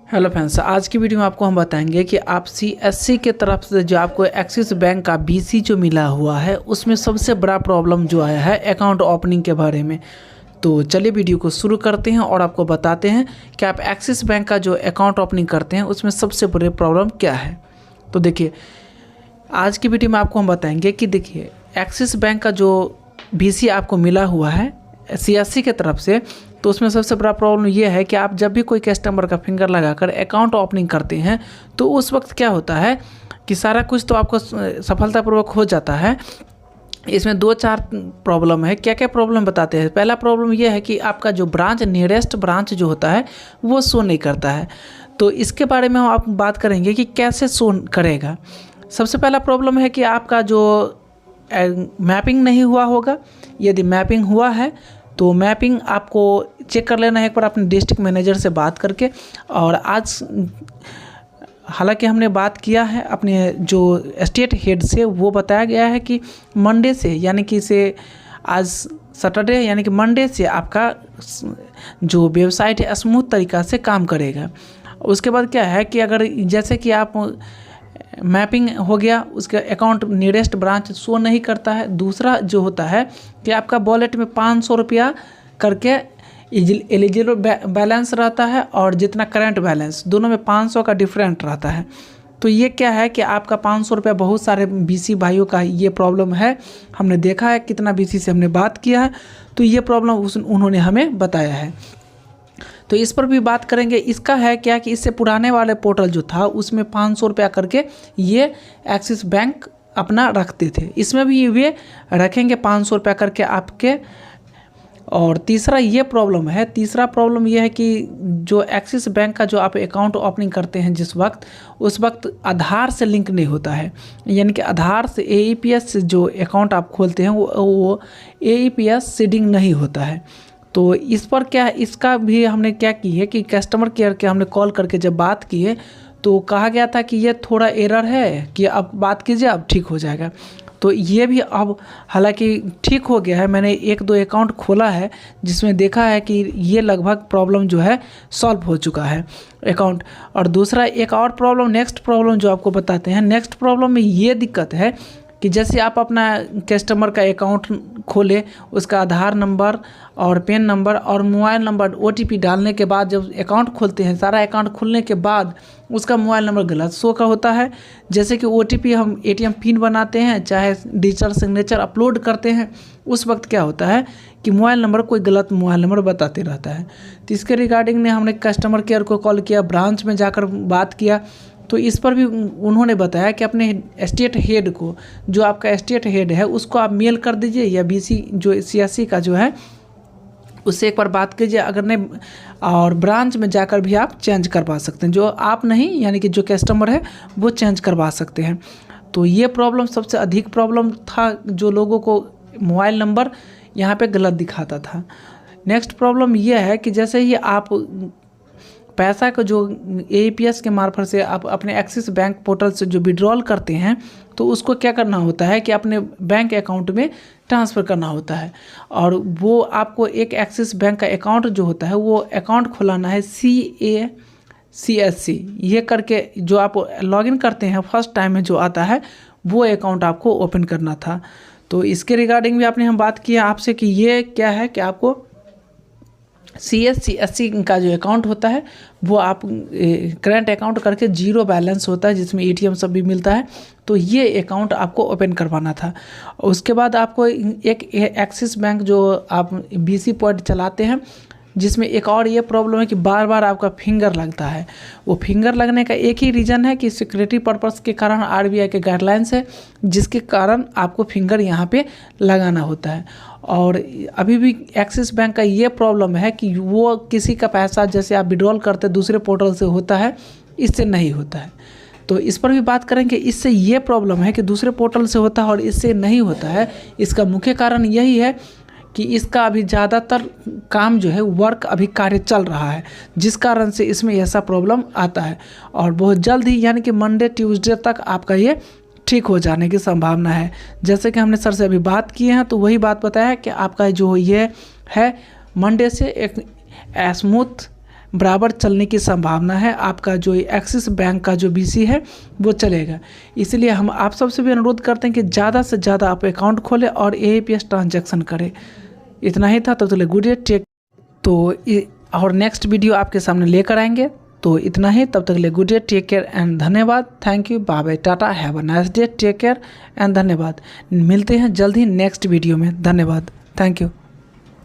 Hello friends, आज की video में आपको हम बताएंगे कि आप सीएससी के तरफ से जो आपको एक्सिस बैंक का बीसी जो मिला हुआ है उसमें सबसे बड़ा प्रॉब्लम जो आया है अकाउंट ओपनिंग के बारे में। तो चलिए वीडियो को शुरू करते हैं और आपको बताते हैं कि आप एक्सिस बैंक का जो अकाउंट ओपनिंग करते हैं उसमें सबसे बड़ी प्रॉब्लम क्या है। तो देखिए, आज की वीडियो में आपको हम बताएंगे कि देखिए एक्सिस बैंक का जो बीसी आपको मिला हुआ है सीएससी के तरफ से, तो उसमें सबसे बड़ा प्रॉब्लम ये है कि आप जब भी कोई कस्टमर का फिंगर लगाकर अकाउंट ओपनिंग करते हैं तो उस वक्त क्या होता है कि सारा कुछ तो आपको सफलतापूर्वक हो जाता है। इसमें दो चार प्रॉब्लम है। क्या क्या प्रॉब्लम बताते हैं। पहला प्रॉब्लम ये है कि आपका जो ब्रांच नियरेस्ट ब्रांच जो होता है वो शो नहीं करता है। तो इसके बारे में हम आप बात करेंगे कि कैसे शो करेगा। सबसे पहला प्रॉब्लम है कि आपका जो मैपिंग नहीं हुआ होगा। यदि मैपिंग हुआ है तो मैपिंग आपको चेक कर लेना है एक बार अपने डिस्ट्रिक्ट मैनेजर से बात करके। और आज हालांकि हमने बात किया है अपने जो स्टेट हेड से, वो बताया गया है कि मंडे से यानी कि इसे आज सैटरडे यानी कि मंडे से आपका जो वेबसाइट है स्मूथ तरीक़ा से काम करेगा। उसके बाद क्या है कि अगर जैसे कि आप मैपिंग हो गया, उसके अकाउंट नियरेस्ट ब्रांच शो नहीं करता है। दूसरा जो होता है कि आपका वॉलेट में 500 रुपया करके एलिजिबल बैलेंस रहता है और जितना करंट बैलेंस दोनों में 500 का डिफरेंट रहता है। तो ये क्या है कि आपका 500 रुपया, बहुत सारे बीसी भाइयों का ये प्रॉब्लम है। हमने देखा है, कितना बीसी से हमने बात किया है, तो ये प्रॉब्लम उन्होंने हमें बताया है। तो इस पर भी बात करेंगे। इसका है क्या कि इससे पुराने वाले पोर्टल जो था उसमें 500 रुपया करके ये एक्सिस बैंक अपना रखते थे, इसमें भी वे रखेंगे 500 रुपया करके आपके। और तीसरा ये प्रॉब्लम है, तीसरा प्रॉब्लम ये है कि जो एक्सिस बैंक का जो आप अकाउंट ओपनिंग करते हैं जिस वक्त, उस वक्त आधार से लिंक नहीं होता है। यानी कि आधार से एईपीएस से जो अकाउंट आप खोलते हैं वो एईपीएस सीडिंग नहीं होता है। तो इस पर क्या, इसका भी हमने क्या की है कि कस्टमर केयर के हमने कॉल करके जब बात की है तो कहा गया था कि ये थोड़ा एरर है कि अब बात कीजिए, अब ठीक हो जाएगा। तो ये भी अब हालांकि ठीक हो गया है। मैंने एक दो अकाउंट खोला है जिसमें देखा है कि ये लगभग प्रॉब्लम जो है सॉल्व हो चुका है अकाउंट। और दूसरा एक और प्रॉब्लम, नेक्स्ट प्रॉब्लम जो आपको बताते हैं। नेक्स्ट प्रॉब्लम में ये दिक्कत है कि जैसे आप अपना कस्टमर का अकाउंट खोले, उसका आधार नंबर और पैन नंबर और मोबाइल नंबर ओटीपी डालने के बाद जब अकाउंट खोलते हैं, सारा अकाउंट खुलने के बाद उसका मोबाइल नंबर गलत शो का होता है। जैसे कि ओटीपी हम एटीएम पिन बनाते हैं, चाहे डिजिटल सिग्नेचर अपलोड करते हैं, उस वक्त क्या होता है कि मोबाइल नंबर कोई गलत मोबाइल नंबर बताते रहता है। तो इसके रिगार्डिंग ने हमने कस्टमर केयर को कॉल किया, ब्रांच में जाकर बात किया, तो इस पर भी उन्होंने बताया कि अपने स्टेट हेड को, जो आपका स्टेट हेड है उसको आप मेल कर दीजिए, या बीसी जो सीएससी का जो है उससे एक बार बात कीजिए। अगर नहीं, और ब्रांच में जाकर भी आप चेंज करवा सकते हैं। जो आप नहीं, यानी कि जो कस्टमर है वो चेंज करवा सकते हैं। तो ये प्रॉब्लम सबसे अधिक प्रॉब्लम था, जो लोगों को मोबाइल नंबर यहाँ पे गलत दिखाता था। नेक्स्ट प्रॉब्लम ये है कि जैसे ही आप पैसा को जो एईपीएस के मार्फत से आप अपने एक्सिस बैंक पोर्टल से जो विड्रॉल करते हैं, तो उसको क्या करना होता है कि अपने बैंक अकाउंट में ट्रांसफ़र करना होता है। और वो आपको एक एक्सिस बैंक का अकाउंट जो होता है वो अकाउंट खुलाना है CACSC ये करके, जो आप लॉगिन करते हैं फर्स्ट टाइम में जो आता है वो अकाउंट आपको ओपन करना था। तो इसके रिगार्डिंग भी आपने हम बात किया आपसे कि ये क्या है कि आपको CACSC का जो अकाउंट होता है वो आप करंट अकाउंट करके जीरो बैलेंस होता है, जिसमें एटीएम सब भी मिलता है। तो ये अकाउंट आपको ओपन करवाना था। उसके बाद आपको एक एक्सिस बैंक जो आप बीसी पॉइंट चलाते हैं, जिसमें एक और ये प्रॉब्लम है कि बार बार आपका फिंगर लगता है। वो फिंगर लगने का एक ही रीज़न है कि सिक्योरिटी पर्पस के कारण आरबीआई के गाइडलाइंस है, जिसके कारण आपको फिंगर यहाँ पे लगाना होता है। और अभी भी एक्सिस बैंक का ये प्रॉब्लम है कि वो किसी का पैसा जैसे आप विड्रॉल करते दूसरे पोर्टल से होता है, इससे नहीं होता है। तो इस पर भी बात करेंगे। इससे ये प्रॉब्लम है कि दूसरे पोर्टल से होता है और इससे नहीं होता है। इसका मुख्य कारण यही है कि इसका अभी ज़्यादातर काम जो है वर्क अभी कार्य चल रहा है, जिस कारण से इसमें ऐसा प्रॉब्लम आता है। और बहुत जल्द ही यानी कि मंडे ट्यूसडे तक आपका ये ठीक हो जाने की संभावना है। जैसे कि हमने सर से अभी बात की है, तो वही बात बताया कि आपका जो ये है मंडे से एक स्मूथ बराबर चलने की संभावना है। आपका जो एक्सिस बैंक का जो BC है वो चलेगा। इसलिए हम आप सबसे भी अनुरोध करते हैं कि ज़्यादा से ज़्यादा आप अकाउंट खोलें और AAPS ट्रांजैक्शन करें। इतना ही था, तब तक गुड डे टेक। और नेक्स्ट वीडियो आपके सामने लेकर आएंगे। तो इतना ही, तब तक के लिए good day, take care and धन्यवाद। Thank you, bye bye, tata, have a nice day, take care and धन्यवाद। मिलते हैं जल्द ही नेक्स्ट वीडियो में। धन्यवाद, थैंक यू।